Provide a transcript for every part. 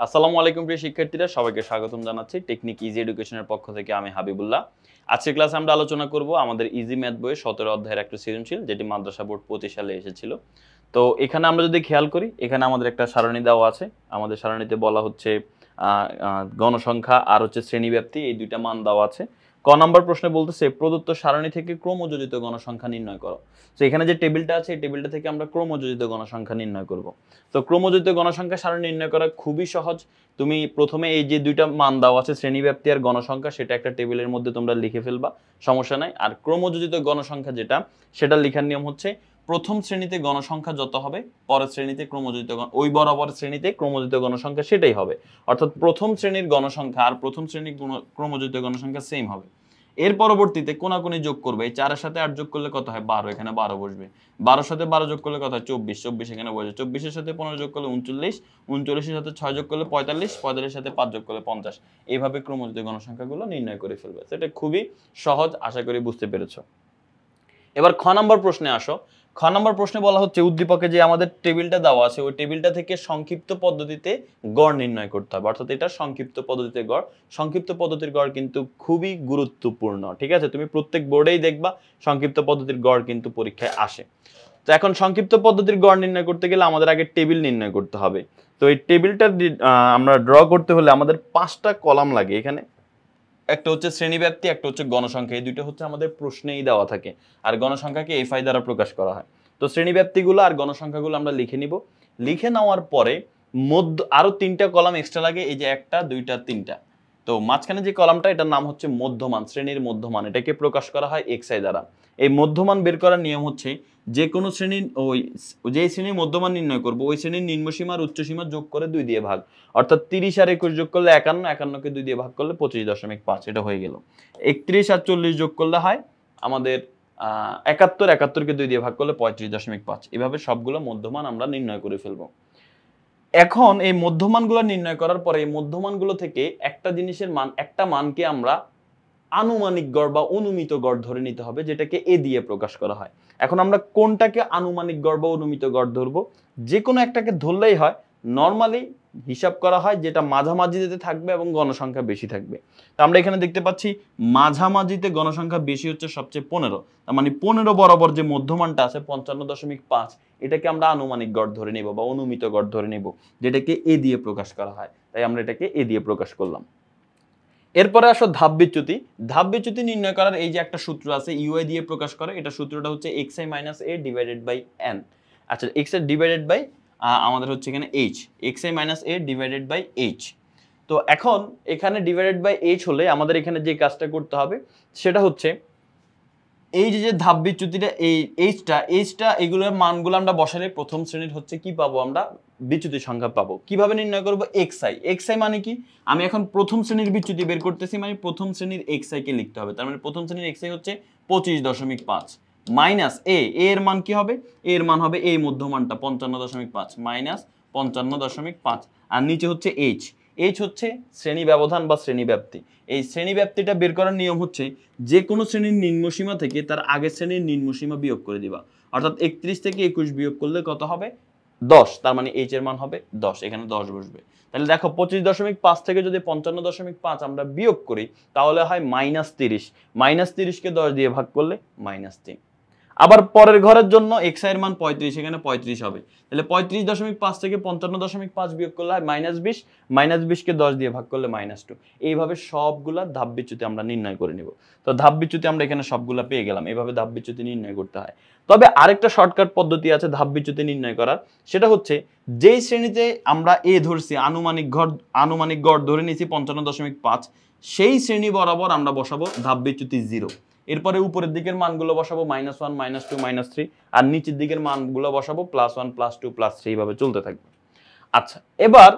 আসসালামু আলাইকুম প্রিয় শিক্ষার্থীরা, সবাইকে স্বাগতম জানাচ্ছি টেকনিক ইজি এডুকেশনের পক্ষ থেকে। আমি হাবিবুল্লাহ। আজকের ক্লাসে আমরা আলোচনা করব আমাদের ইজি ম্যাথ বইয়ের 17 অধ্যায়ের একটা সৃজনশীল, যেটি মাদ্রাসা বোর্ড 25 সালে এসেছিল। তো এখানে আমরা যদি খেয়াল করি, এখানে আমাদের একটা সারণী দেওয়া আছে। আমাদের সারণীতে বলা হচ্ছে গণসংখ্যা আর হচ্ছে শ্রেণীব্যাপ্তি, এই দুইটা মান দেওয়া আছে। ক নম্বর প্রশ্নে বলতেছে প্রদত্ত সারণী থেকে ক্রমযোজিত গণসংখ্যা নির্ণয় করো। তো এখানে যে টেবিলটা আছে, এই টেবিলটা থেকে আমরা ক্রমযোজিত গণসংখ্যা নির্ণয় করব। তো ক্রমযোজিত গণসংখ্যা সারণী নির্ণয় করা খুবই সহজ। তুমি প্রথমে এই যে দুইটা মান দেওয়া আছে, শ্রেণীব্যাপ্তি আর গণসংখ্যা, সেটা একটা টেবিলের মধ্যে তোমরা লিখে ফেলবা, সমস্যা নাই। আর ক্রমযোজিত গণসংখ্যা যেটা, সেটা লেখার নিয়ম হচ্ছে প্রথম শ্রেণীতে গণসংখ্যা যত হবে, পরের শ্রেণীতে ক্রমযোজিত ওই বরাবর শ্রেণীতে ক্রমযোজিত গণসংখ্যা সেটাই হবে। অর্থাৎ প্রথম শ্রেণীর গণসংখ্যা আর প্রথম শ্রেণীর ক্রমযোজিত গণসংখ্যা সেম হবে। এর পরবর্তীতে কোনাকুনি যোগ করবে। এই 4 এর সাথে 8 যোগ করলে কত হয়? 12। এখানে 12 বসবে। 12 সাথে 12 যোগ করলে কত হয়? 24। 24 এখানে বসবে। 24 এর সাথে 15 যোগ করলে 39। 39 এর সাথে 6 যোগ করলে 45। 45 এর সাথে 5 যোগ করলে 50। এইভাবে ক্রমযোজিত গণসংখ্যাগুলো নির্ণয় করে ফেলবে। সেটা খুবই সহজ, আশা করি বুঝতে পেরেছো। এবার খ নম্বর প্রশ্নে আসো। খ নম্বর প্রশ্নে বলা হচ্ছে উদ্দীপকে যে আমাদের টেবিলটা দেওয়া আছে, ওই টেবিলটা থেকে সংক্ষিপ্ত পদ্ধতিতে গড় নির্ণয় করতে হবে। অর্থাৎ এটা সংক্ষিপ্ত পদ্ধতিতে গড়। সংক্ষিপ্ত পদ্ধতির গড় কিন্তু খুবই গুরুত্বপূর্ণ, ঠিক আছে? তুমি প্রত্যেক বোর্ডেই দেখবা সংক্ষিপ্ত পদ্ধতির গড় কিন্তু পরীক্ষায় আসে। তো এখন সংক্ষিপ্ত পদ্ধতির গড় নির্ণয় করতে গেলে আমাদের আগে টেবিল নির্ণয় করতে হবে। তো এই টেবিলটা আমরা ড্র করতে হলে আমাদের 5টা কলাম লাগে। এখানে একটা হচ্ছে শ্রেণীব্যাপ্তি, একটা হচ্ছে গণসংখ্যা। এই দুইটা হচ্ছে আমাদের প্রশ্নেই দেওয়া থাকে। আর গণসংখ্যাকে এফআই দ্বারা প্রকাশ করা হয়। তো শ্রেণীব্যাপ্তিগুলো আর গণসংখ্যাগুলো আমরা লিখে নিব। লিখে নেওয়ার পরে আরো 3টা কলাম এক্সট্রা লাগে। এই যে 1টা 2টা 3টা। তো মাঝখানে যে কলামটা, এটার নাম হচ্ছে মধ্যমান, শ্রেণীর মধ্যমান। এটাকে প্রকাশ করা হয় এক্সআই দ্বারা। এই মধ্যমান বের করার নিয়ম হচ্ছে যে কোনো শ্রেণীর যে শ্রেণীর মধ্যমান নির্ণয় করব, ওই শ্রেণীর নিম্নসীমা আর উচ্চসীমা যোগ করে 2 দিয়ে ভাগ। অর্থাৎ 30 আর 21 যোগ করলে 51, 51কে 2 দিয়ে ভাগ করলে 25.5, এটা হয়ে গেল। 31 আর 40 যোগ করলে হয় আমাদের 71, 71কে 2 দিয়ে ভাগ করলে 35.5। এভাবে সবগুলো মধ্যমান আমরা নির্ণয় করে ফেলবো। এখন এই মধ্যমানগুলো নির্ণয় করার পরে এই মধ্যমানগুলো থেকে একটা জিনিসের মান, একটা মানকে আমরা আনুমানিক গড় বা অনুমিত গড় ধরে নিতে হবে, যেটাকে এ দিয়ে প্রকাশ করা হয়। এখন আমরা কোনটাকে আনুমানিক গড় বা অনুমিত গড় ধরবো? যে কোনো একটাকে ধরলেই হয়। নরমালি হিসাব করা হয় যেটা মাঝামাঝিতে থাকবে এবং গণসংখ্যা বেশি থাকবে। তো আমরা এখানে দেখতে পাচ্ছি মাঝামাঝিতে গণসংখ্যা বেশি হচ্ছে সবচেয়ে 15। তার মানে 15 বরাবর যে মধ্যমানটা আছে 55.5, এটাকে আমরা আনুমানিক গড় ধরে নেব বা অনুমিত গড় ধরে নেব, যেটাকে এ দিয়ে প্রকাশ করা হয়। তাই আমরা এটাকে এ দিয়ে প্রকাশ করলাম। এরপরে আসো ধাপ বিচ্যুতি। ধাপ বিচ্যুতি নির্ণয় করার এই যে একটা সূত্র আছে, ইউআই দিয়ে প্রকাশ করে। এটা সূত্রটা হচ্ছে xi minus a divided by n। আচ্ছা, x এর ডিভাইডেড বাই আমাদের হচ্ছে এখানে h, xi minus a divided by h। তো এখন এখানে ডিভাইডেড বাই h হলে আমাদের এখানে যে কাজটা করতে হবে সেটা হচ্ছে এই যে ধাপ বিচ্যুতিটা, এই এইচটা এগুলোর মানগুলো আমরা বসালে প্রথম শ্রেণীর হচ্ছে কি পাবো? আমরা বিচ্যুতি সংখ্যা পাবো। কিভাবে নির্ণয় করবো? এক্সআই মানে কি? আমি এখন প্রথম শ্রেণীর বিচ্যুতি বের করতেছি, মানে প্রথম শ্রেণীর এক্সআই কে লিখতে হবে। তার মানে প্রথম শ্রেণীর এক্সআই হচ্ছে 25.5 মাইনাস এর মান কি হবে? এর মান হবে এই মধ্যমানটা 55.5 মাইনাস 55.5, আর নিচে হচ্ছে এইচ হচ্ছে শ্রেণী ব্যবধান বা শ্রেণী ব্যাপ্তি। এই শ্রেণী ব্যাপ্তিটা বের করার নিয়ম হচ্ছে যে কোনো শ্রেণীর নিম্নসীমা থেকে তার আগের শ্রেণীর নিম্নসীমা বিয়োগ করে দিবা। অর্থাৎ 31 থেকে 21 বিয়োগ করলে কত হবে? 10। তার মানে এইচ এর মান হবে 10। এখানে 10 বসবে। তাহলে দেখো 25.5 থেকে যদি 55.5 আমরা বিয়োগ করি, তাহলে হয় -30। -30কে 10 দিয়ে ভাগ করলে -3। আবার পরের ঘরের জন্য xi এর মান 35, এখানে 35 হবে। তাহলে 35.5 থেকে 55.5 বিয়োগ করলে হয় -20। -20কে 10 দিয়ে ভাগ করলে -2। এইভাবে সবগুলা ধাপ বিচ্যুতি আমরা নির্ণয় করে নিব। তো ধাপ বিচ্যুতি আমরা এখানে সবগুলা পেয়ে গেলাম। এইভাবে ধাপ বিচ্যুতি নির্ণয় করতে হয়। তবে আরেকটা শর্টকাট পদ্ধতি আছে ধাপ বিচ্যুতি নির্ণয় করার। সেটা হচ্ছে যেই শ্রেণীতে আমরা এ ধরছি, আনুমানিক গড় ধরে নিয়েছি 55.5, সেই শ্রেণী বরাবর আমরা বসাবো ধাপ বিচ্যুতি 0। এরপরে উপরের দিকের মানগুলো বসাবো -1, -2, -3, আর নিচের দিকের মানগুলো বসাবো +1, +2, +3, এইভাবে চলতে থাকবে। আচ্ছা, এবার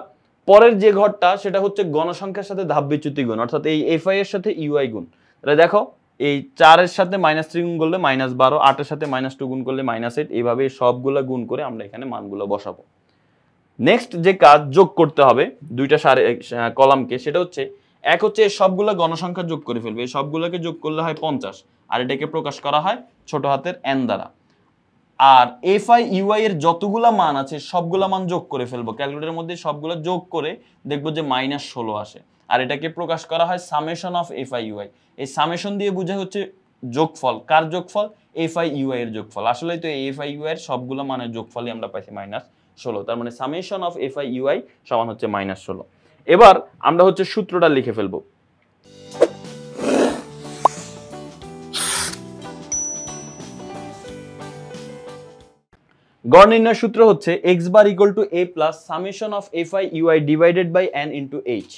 পরের যে ঘরটা সেটা হচ্ছে গণসংখ্যার সাথে ধাপ বিচ্যুতি গুণ, অর্থাৎ এই এফআই এর সাথে ইউআই গুণ। তাহলে দেখো এই 4 এর সাথে -3 গুণ করলে -12, 8 এর সাথে -2 গুণ করলে -8, এইভাবে সবগুলা গুণ করে আমরা এখানে মানগুলো বসাবো। নেক্সট যে কাজ যোগ করতে হবে দুইটা কলামকে, সেটা হচ্ছে এক হচ্ছে সবগুলা গণসংখ্যা যোগ করে ফেলবে। এই সবগুলোকে যোগ করলে হয় 50, আর এটাকে প্রকাশ করা হয় ছোট হাতের n দ্বারা। আর এফ আই ইউআই এর যতগুলা মান আছে সবগুলা মান যোগ করে ফেলবো, ক্যালকুলেটরের মধ্যে সবগুলো যোগ করে দেখবো যে -16 আসে। আর এটাকে প্রকাশ করা হয় summation of F I UI. এই সামেশন দিয়ে বোঝা হচ্ছে যোগফল, কার যোগফল? এফ আই ইউআই এর যোগফল। আসলে তো এফ আই ইউআই এর সবগুলো মানের যোগফলই আমরা পাইছি -16, তার মানে summation of F I UI সমান হচ্ছে -16। এবার আমরা হচ্ছে সূত্রটা লিখে ফেলবো। গড় নির্ণয় সূত্র হচ্ছে x bar equal to a plus summation of F I UI divided by n into H.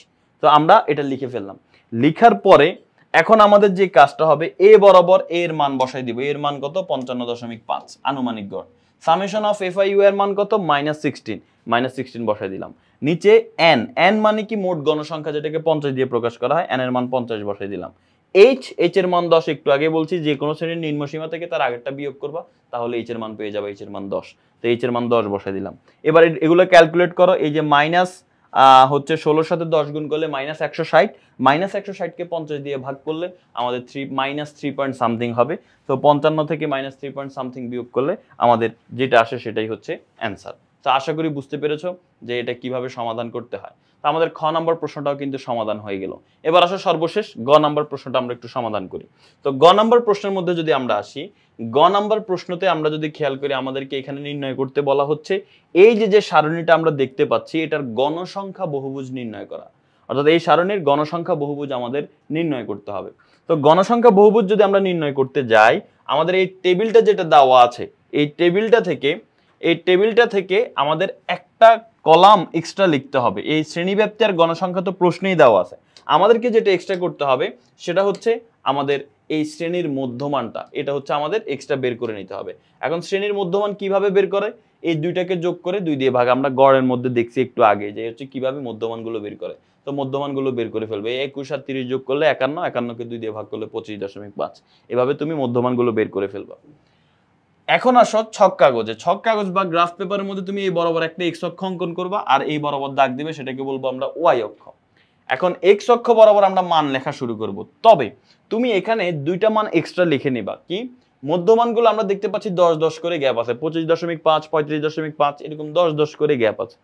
তো আমরা এটা লিখে ফেললাম। লিখার পরে এখন আমাদের যে কাজটা হবে, a বরাবর a এর মান বসাই দিব। এর মান কত? 55.5 আনুমানিক গড়। Summation of F I UI এর মান কত? -16 বসাই দিলাম। নিচে n, n মানে কি? মোট গণসংখ্যা, যেটাকে 50 দিয়ে প্রকাশ করা হয়। n এর মান 50 বসাই দিলাম। h এর মান 10। একটু আগে বলছি যে কোনো শ্রেণীর নিম্ন সীমা থেকে তার আগেরটা বিয়োগ করবা, তাহলে h এর মান পেয়ে যাবে। h এর মান 10, তো h এর মান 10 বসাই দিলাম। এবার এগুলো ক্যালকুলেট করো। এই যে মাইনাস হচ্ছে 16 সাথে 10 গুণ করলে -160, -160 কে 50 দিয়ে ভাগ করলে আমাদের -3 পয়েন্ট সামথিং হবে। তো 55 থেকে -3 পয়েন্ট সামথিং বিয়োগ করলে আমাদের যেটা আসে সেটাই হচ্ছে অ্যান্সার। তো আশা করি বুঝতে পেরেছো যে এটা কিভাবে সমাধান করতে হয়। তো আমাদের খ নাম্বার প্রশ্নটাও কিন্তু সমাধান হয়ে গেল। এবার আসো সর্বশেষ গ নাম্বার প্রশ্নটা আমরা একটু সমাধান করি। তো গ নাম্বার প্রশ্নের মধ্যে যদি আমরা আসি, গ নাম্বার প্রশ্নতে আমরা যদি খেয়াল করি, আমাদেরকে এখানে নির্ণয় করতে বলা হচ্ছে এই যে সারণীটা আমরা দেখতে পাচ্ছি, এটার গণসংখ্যা বহুভুজ নির্ণয় করা। অর্থাৎ এই সারণীর গণসংখ্যা বহুভুজ আমাদের নির্ণয় করতে হবে। তো গণসংখ্যা বহুভুজ যদি আমরা নির্ণয় করতে যাই, আমাদের এই টেবিলটা যেটা দেওয়া আছে, এই টেবিলটা থেকে আমাদের একটা কলাম এক্সট্রা লিখতে হবে। এই শ্রেণীব্যাপ্তি আর গণসংখ্যা তো প্রশ্নেই দেওয়া আছে। আমাদেরকে যেটা এক্সট্রা করতে হবে সেটা হচ্ছে আমাদের এই শ্রেণীর মধ্যমানটা, এটা হচ্ছে আমাদের এক্সট্রা বের করে নিতে হবে। এখন শ্রেণীর মধ্যমান কিভাবে বের করে? এই দুইটাকে যোগ করে 2 দিয়ে ভাগ। আমরা গড়ের মধ্যে দেখছি একটু আগে যে হচ্ছে কিভাবে মধ্যমানগুলো বের করে। তো মধ্যমানগুলো বের করে ফেলবে। 21 আর 30 যোগ করলে 51, 51 কে 2 দিয়ে ভাগ করলে 25.5। এভাবে তুমি মধ্যমানগুলো বের করে ফেলবা। এখন আসো ছক কাগজে। ছক কাগজ বা গ্রাফ পেপারের মধ্যে তুমি এই বরাবর একটা এক্স অক্ষ অঙ্কন করবা, আর এই বরাবর দাগ দিবে, সেটাকে বলবো আমরা ওয়াই অক্ষ। এখন এক্স অক্ষ বরাবর আমরা মান লেখা শুরু করব। তবে তুমি এখানে দুইটা মান এক্সট্রা লিখে নিবা। কি? মধ্যমানগুলো আমরা দেখতে পাচ্ছি 10 10 করে গ্যাপ আছে, 25.5, 35.5, এরকম 10 10 করে গ্যাপ আছে।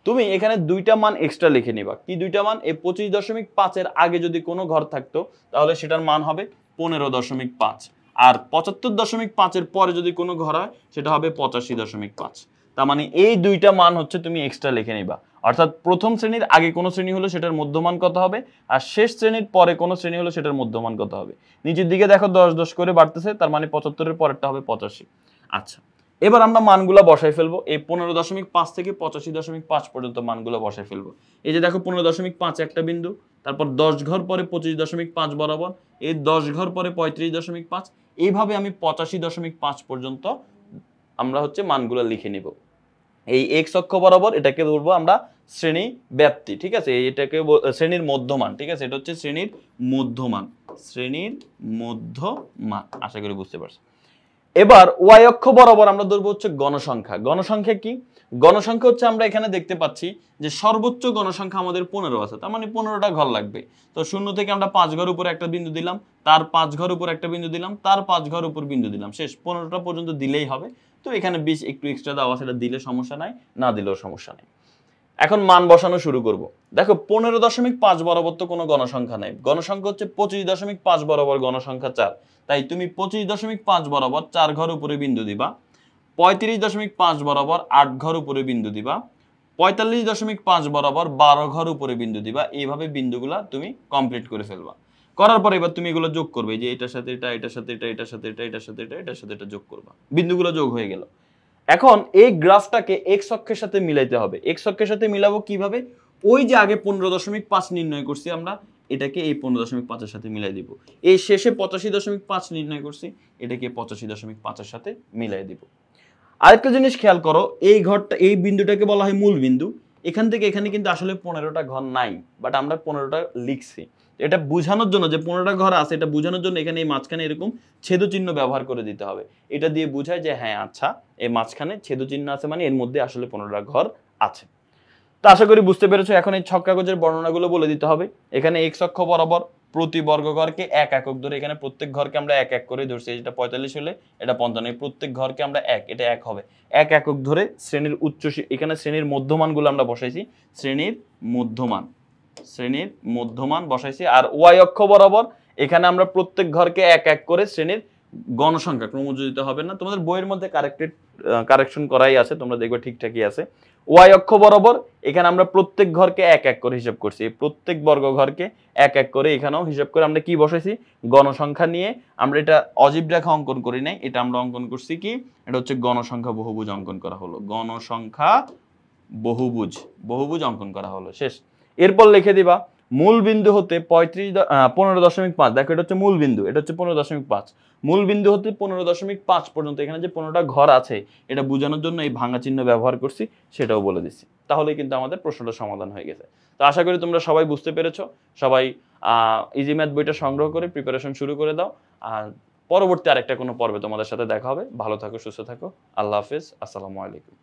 তুমি এখানে দুইটা মান এক্সট্রা লিখে নিবা। কি দুইটা মান? এই 25.5 এর আগে যদি কোনো ঘর থাকতো তাহলে সেটার মান হবে 15.5, আর 75.5 এর পরে যদি কোনো ঘর হয় সেটা হবে 85.5। তার মানে এই দুইটা মান হচ্ছে তুমি এক্সট্রা লিখে নিবা। অর্থাৎ প্রথম শ্রেণীর আগে কোনো শ্রেণী হলো সেটার মধ্যমান কত হবে, আর শেষ শ্রেণীর পরে কোনো শ্রেণী হলো সেটার মধ্যমান কত হবে। নিচের দিকে দেখো 10 10 করে বাড়তেছে, তার মানে 75 এর পরেরটা হবে 85। আচ্ছা, এবার আমরা মানগুলো বসাই ফেলবো। এই 15.5 থেকে 85.5 পর্যন্ত মানগুলো বসাই ফেলবো। এই যে দেখো 15.5 একটা বিন্দু, তারপর 10 ঘর পরে 25.5 বরাবর, এই 10 ঘর পরে 35.5, এইভাবে আমি 85.5 পর্যন্ত আমরা হচ্ছে মানগুলো লিখে নিব। এই এক্স অক্ষ বরাবর এটাকে বলবো আমরা শ্রেণী ব্যাপ্তি, ঠিক আছে? এটাকে শ্রেণীর মধ্যমান, ঠিক আছে? এটা হচ্ছে শ্রেণীর মধ্যমান, আশা করি বুঝতে পারছো। এবার ওয়াই অক্ষ বরাবর আমরা ধরবো হচ্ছে গণসংখ্যা। গণসংখ্যা কি? গণসংখ্যা হচ্ছে আমরা এখানে দেখতে পাচ্ছি যে সর্বোচ্চ গণসংখ্যা আমাদের 15 আছে, তার মানে 15টা ঘর লাগবে। তো 0 থেকে আমরা 5 ঘর উপরে একটা বিন্দু দিলাম, তার 5 ঘর উপর একটা বিন্দু দিলাম, তার 5 ঘর উপর বিন্দু দিলাম, শেষ 15টা পর্যন্ত দিলেই হবে। তো এখানে 20 একটু এক্সট্রা দেওয়া, সেটা দিলে সমস্যা নাই, না দিলেও সমস্যা নেই। এখন মান বসানো শুরু করব। দেখো 15.5 বরাবর তো কোনো গণসংখ্যা নাই। গণসংখ্যা হচ্ছে 25.5 বরাবর গণসংখ্যা 4। তাই তুমি 25.5 বরাবর 4 ঘর উপরে বিন্দু দিবা। 35.5 বরাবর 8 ঘর উপরে বিন্দু দিবা। 45.5 বরাবর 12 ঘর উপরে বিন্দু দিবা। এইভাবে বিন্দুগুলা তুমি কমপ্লিট করে ফেলবা। করার পর এবার তুমি এগুলো যোগ করবে, যে এটার সাথে এটা, এটার সাথে এটা, এটার সাথে এটা, এটার সাথে এটা, এটার সাথে এটা যোগ করবা। বিন্দুগুলো যোগ হয়ে গেল। এখন এই গ্রাফটাকে এক্স অক্ষের সাথে মিলাইতে হবে। এক্স অক্ষের সাথে মিলাবো কিভাবে? ওই যে আগে 15.5 নির্ণয় করছি আমরা, এটাকে এই 15.5 এর সাথে মিলাই দিব। এই শেষে 85.5 নির্ণয় করছি, এটাকে 85.5 এর সাথে মিলাই দিব। আরেকটা জিনিস খেয়াল করো, এই ঘরটা, এই বিন্দুটাকে বলা হয় মূল বিন্দু। এখান থেকে এখানে কিন্তু আসলে 15টা ঘর নাই, বাট আমরা 15টা লিখছি। এটা বোঝানোর জন্য যে 15টা ঘর আছে, এটা বোঝানোর জন্য এখানে এই মাঝখানে এরকম ছেদ চিহ্ন ব্যবহার করে দিতে হবে। এটা দিয়ে বোঝায় যে হ্যাঁ আচ্ছা, এই মাঝখানে ছেদ চিহ্ন আছে, মানে এর মধ্যে আসলে 15টা ঘর আছে। তো আশা করি বুঝতে পেরেছো। এখন এই ছক কাগজের বর্ণনাগুলো বলে দিতে হবে। এখানে এক্স অক্ষ বরাবর প্রতি বর্গ ঘরকে এক একক ধরে, এখানে প্রত্যেক ঘরকে আমরা এক এক করে ধরছি, এটা 45 হলে এটা 55, প্রত্যেক ঘরকে আমরা এটা এক হবে, এক একক ধরে শ্রেণীর এখানে শ্রেণীর মধ্যমানগুলো আমরা বসাইছি, শ্রেণীর মধ্যমান বসাইছি। আর ওয়াই অক্ষ বরাবর এখানে আমরা প্রত্যেক ঘরকে এক এক করে শ্রেণীর গণসংখ্যা, ক্রমযোজিত হবে না, তোমাদের বইয়ের মধ্যে কারেকশন করাই আছে, তোমরা দেখবে ঠিকঠাকই আছে। ওয়াই অক্ষ বরাবর এখানে আমরা প্রত্যেক ঘরকে এক এক করে হিসাব করছি, প্রত্যেক বর্গ ঘরকে এক এক করে এখানেও হিসাব করে আমরা কি বসাইছি, গণসংখ্যা নিয়ে। আমরা এটা অজীব রেখা অঙ্কন করি নাই, এটা আমরা অঙ্কন করছি কি, এটা হচ্ছে গণসংখ্যা বহুভুজ অঙ্কন করা হলো, গণসংখ্যা বহুভুজ অঙ্কন করা হলো, শেষ। এরপর লিখে দিবা মূল বিন্দু হতে 15.5, দেখো এটা হচ্ছে মূল বিন্দু, এটা হচ্ছে 15.5, মূল বিন্দু হতে 15.5 পর্যন্ত এখানে যে 15টা ঘর আছে এটা বোঝানোর জন্য এই ভাঙা চিহ্ন ব্যবহার করছি, সেটাও বলে দিচ্ছি। তাহলে কিন্তু আমাদের প্রশ্নটা সমাধান হয়ে গেছে। তো আশা করি তোমরা সবাই বুঝতে পেরেছো। সবাই ইজি ম্যাথ বইটা সংগ্রহ করে প্রিপারেশন শুরু করে দাও। আর পরবর্তী আরেকটা কোনো পর্বে তোমাদের সাথে দেখা হবে। ভালো থাকো, সুস্থ থাকো, আল্লাহ হাফেজ, আসসালামু আলাইকুম।